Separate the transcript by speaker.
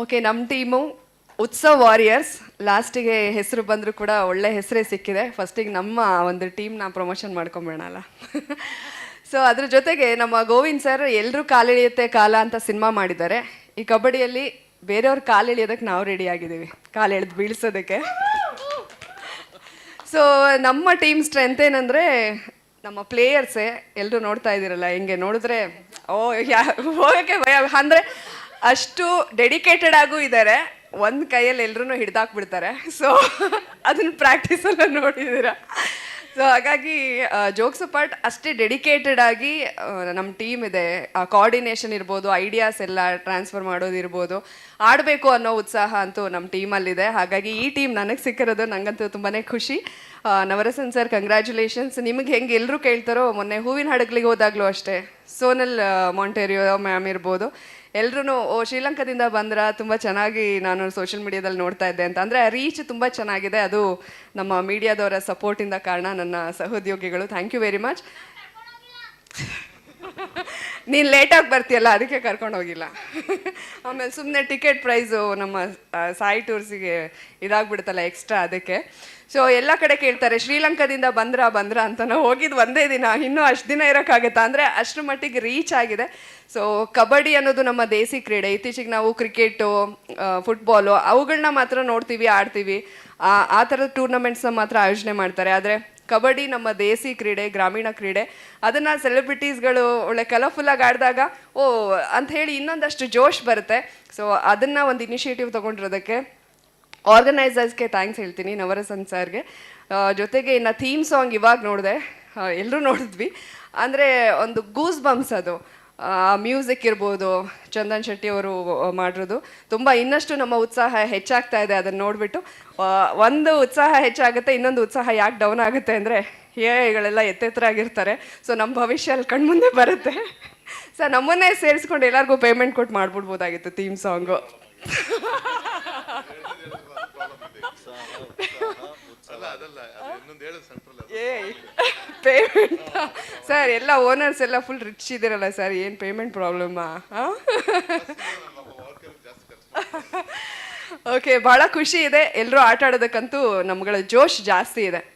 Speaker 1: Okay, ನಮ್ಮ team Utsav warriors. ಲಾಸ್ಟಿಗೆ ಹೆಸರು ಬಂದರೂ ಕೂಡ ಒಳ್ಳೆ ಹೆಸರೇ ಸಿಕ್ಕಿದೆ. ಫಸ್ಟಿಗೆ ನಮ್ಮ ಒಂದು ಟೀಮ್ನ ಪ್ರಮೋಷನ್ ಮಾಡ್ಕೊಂಬೇಡಲ್ಲ. ಸೊ ಅದ್ರ ಜೊತೆಗೆ ನಮ್ಮ ಗೋವಿಂದ್ ಸರ್ ಎಲ್ಲರೂ ಕಾಲೆಳೆಯುತ್ತೆ ಕಾಲ ಅಂತ ಸಿನಿಮಾ ಮಾಡಿದ್ದಾರೆ. ಈ ಕಬಡ್ಡಿಯಲ್ಲಿ ಬೇರೆಯವ್ರ ಕಾಲೆಳೆಯೋದಕ್ಕೆ ನಾವು ರೆಡಿ ಆಗಿದ್ದೀವಿ, ಕಾಲೆಳೆದು ಬೀಳ್ಸೋದಕ್ಕೆ. ಸೊ ನಮ್ಮ ಟೀಮ್ ಸ್ಟ್ರೆಂತ್ ಏನಂದರೆ ನಮ್ಮ ಪ್ಲೇಯರ್ಸೇ. ಎಲ್ಲರೂ ನೋಡ್ತಾ ಇದ್ದೀರಲ್ಲ, ಹೆಂಗೆ ನೋಡಿದ್ರೆ ಹೋಗೋಕ್ಕೆ ಭಯ. ಅಂದರೆ ಅಷ್ಟು ಡೆಡಿಕೇಟೆಡ್ ಆಗೂ ಇದ್ದಾರೆ. ಒಂದು ಕೈಯಲ್ಲಿ ಎಲ್ಲರೂ ಹಿಡ್ದಾಕ್ಬಿಡ್ತಾರೆ. ಸೊ ಅದನ್ನು ಪ್ರಾಕ್ಟೀಸೆಲ್ಲ ನೋಡಿದ್ದೀರಾ. ಸೊ ಹಾಗಾಗಿ ಜೋಕ್ಸ್ ಅಪಾರ್ಟ್, ಅಷ್ಟೇ ಡೆಡಿಕೇಟೆಡ್ ಆಗಿ ನಮ್ಮ ಟೀಮ್ ಇದೆ. ಆ ಕೋಆರ್ಡಿನೇಷನ್ ಇರ್ಬೋದು, ಐಡಿಯಾಸ್ ಎಲ್ಲ ಟ್ರಾನ್ಸ್ಫರ್ ಮಾಡೋದಿರ್ಬೋದು, ಆಡಬೇಕು ಅನ್ನೋ ಉತ್ಸಾಹ ಅಂತೂ ನಮ್ಮ ಟೀಮಲ್ಲಿದೆ. ಹಾಗಾಗಿ ಈ ಟೀಮ್ ನನಗೆ ಸಿಕ್ಕಿರೋದು ನನಗಂತೂ ತುಂಬಾ ಖುಷಿ. Navarasan sir, congratulations. ನಿಮಗೆ ಹೆಂಗೆ ಎಲ್ಲರೂ ಕೇಳ್ತಾರೋ, ಮೊನ್ನೆ ಹೂವಿನ ಹಡಗ್ಲಿಗೆ ಹೋದಾಗಲೂ ಅಷ್ಟೇ, ಸೋನಲ್ ಮಾಂಟೇರಿಯೋ ಮ್ಯಾಮ್ ಇರ್ಬೋದು, ಎಲ್ಲರೂ ಶ್ರೀಲಂಕಾದಿಂದ ಬಂದ್ರ, ತುಂಬ ಚೆನ್ನಾಗಿ ನಾನು ಸೋಷಿಯಲ್ ಮೀಡಿಯಾದಲ್ಲಿ ನೋಡ್ತಾ ಇದ್ದೆ ಅಂತ. ಅಂದರೆ ರೀಚ್ ತುಂಬ ಚೆನ್ನಾಗಿದೆ. ಅದು ನಮ್ಮ ಮೀಡಿಯಾದವರ ಸಪೋರ್ಟಿಂದ ಕಾರಣ. ನನ್ನ ಸಹೋದ್ಯೋಗಿಗಳು, ಥ್ಯಾಂಕ್ ಯು ವೆರಿ ಮಚ್. ನೀನು ಲೇಟಾಗಿ ಬರ್ತೀಯಲ್ಲ, ಅದಕ್ಕೆ ಕರ್ಕೊಂಡು ಹೋಗಿಲ್ಲ. ಆಮೇಲೆ ಸುಮ್ಮನೆ ಟಿಕೆಟ್ ಪ್ರೈಸು ನಮ್ಮ ಸಾಯಿ ಟೂರ್ಸಿಗೆ ಇದಾಗ್ಬಿಡುತ್ತಲ್ಲ ಎಕ್ಸ್ಟ್ರಾ, ಅದಕ್ಕೆ. ಸೊ ಎಲ್ಲ ಕಡೆ ಕೇಳ್ತಾರೆ, ಶ್ರೀಲಂಕಾದಿಂದ ಬಂದ್ರ ಅಂತ. ನಾವು ಹೋಗಿದ್ದು ಒಂದೇ ದಿನ, ಇನ್ನೂ ಅಷ್ಟು ದಿನ ಇರೋಕ್ಕಾಗತ್ತಾ ಅಂದರೆ ಅಷ್ಟರ ಮಟ್ಟಿಗೆ ರೀಚ್ ಆಗಿದೆ. ಸೊ ಕಬಡ್ಡಿ ಅನ್ನೋದು ನಮ್ಮ ದೇಸಿ ಕ್ರೀಡೆ. ಇತ್ತೀಚೆಗೆ ನಾವು ಕ್ರಿಕೆಟು, ಫುಟ್ಬಾಲು ಅವುಗಳನ್ನ ಮಾತ್ರ ನೋಡ್ತೀವಿ, ಆಡ್ತೀವಿ. ಆ ಥರದ ಟೂರ್ನಮೆಂಟ್ಸ್ನ ಮಾತ್ರ ಆಯೋಜನೆ ಮಾಡ್ತಾರೆ. ಆದರೆ ಕಬಡ್ಡಿ ನಮ್ಮ ದೇಸಿ ಕ್ರೀಡೆ, ಗ್ರಾಮೀಣ ಕ್ರೀಡೆ. ಅದನ್ನು ಸೆಲೆಬ್ರಿಟೀಸ್ಗಳು ಒಳ್ಳೆ ಕಲರ್ಫುಲ್ಲಾಗಿ ಆಡಿದಾಗ ಅಂತ ಹೇಳಿ ಇನ್ನೊಂದಷ್ಟು ಜೋಶ್ ಬರುತ್ತೆ. ಸೊ ಅದನ್ನು ಒಂದು ಇನಿಷಿಯೇಟಿವ್ ತೊಗೊಂಡಿರೋದಕ್ಕೆ ಆರ್ಗನೈಸರ್ಸ್ಗೆ ಥ್ಯಾಂಕ್ಸ್ ಹೇಳ್ತೀನಿ, ನವರಸನ್ ಸರ್ಗೆ. ಜೊತೆಗೆ ಇನ್ನು ಥೀಮ್ ಸಾಂಗ್ ಇವಾಗ ನೋಡಿದೆ, ಎಲ್ಲರೂ ನೋಡಿದ್ವಿ. ಅಂದರೆ ಒಂದು ಗೂಸ್ ಬಂಪ್ಸ್ ಅದು. ಮ್ಯೂಸಿಕ್ ಇರ್ಬೋದು, ಚಂದನ್ ಶೆಟ್ಟಿ ಅವರು ಮಾಡಿರೋದು ತುಂಬ ಇನ್ನಷ್ಟು ನಮ್ಮ ಉತ್ಸಾಹ ಹೆಚ್ಚಾಗ್ತಾ ಇದೆ. ಅದನ್ನು ನೋಡಿಬಿಟ್ಟು ಒಂದು ಉತ್ಸಾಹ ಹೆಚ್ಚಾಗುತ್ತೆ, ಇನ್ನೊಂದು ಉತ್ಸಾಹ ಯಾಕೆ ಡೌನ್ ಆಗುತ್ತೆ ಅಂದರೆ ಎಗಳೆಲ್ಲ ಎತ್ತೆತ್ತರಾಗಿರ್ತಾರೆ. ಸೊ ನಮ್ಮ ಭವಿಷ್ಯ ಅಲ್ಲಿ ಕಣ್ಮುಂದೆ ಬರುತ್ತೆ. ಸೊ ನಮ್ಮನ್ನೇ ಸೇರಿಸ್ಕೊಂಡು ಎಲ್ಲರಿಗೂ ಪೇಮೆಂಟ್ ಕೊಟ್ಟು ಮಾಡಿಬಿಡ್ಬೋದಾಗಿತ್ತು ಥೀಮ್ ಸಾಂಗು. ಪೇಮೆಂಟ್ ಸರ್, ಎಲ್ಲ ಓನರ್ಸ್ ಎಲ್ಲ ಫುಲ್ ರಿಚ್ ಇದ್ದೀರಲ್ಲ ಸರ್, ಏನು ಪೇಮೆಂಟ್ ಪ್ರಾಬ್ಲಮ್ಮಾ? ಓಕೆ, ಭಾಳ ಖುಷಿ ಇದೆ. ಎಲ್ಲರೂ ಆಟ ಆಡೋದಕ್ಕಂತೂ ನಮ್ಗಳ ಜೋಶ್ ಜಾಸ್ತಿ ಇದೆ.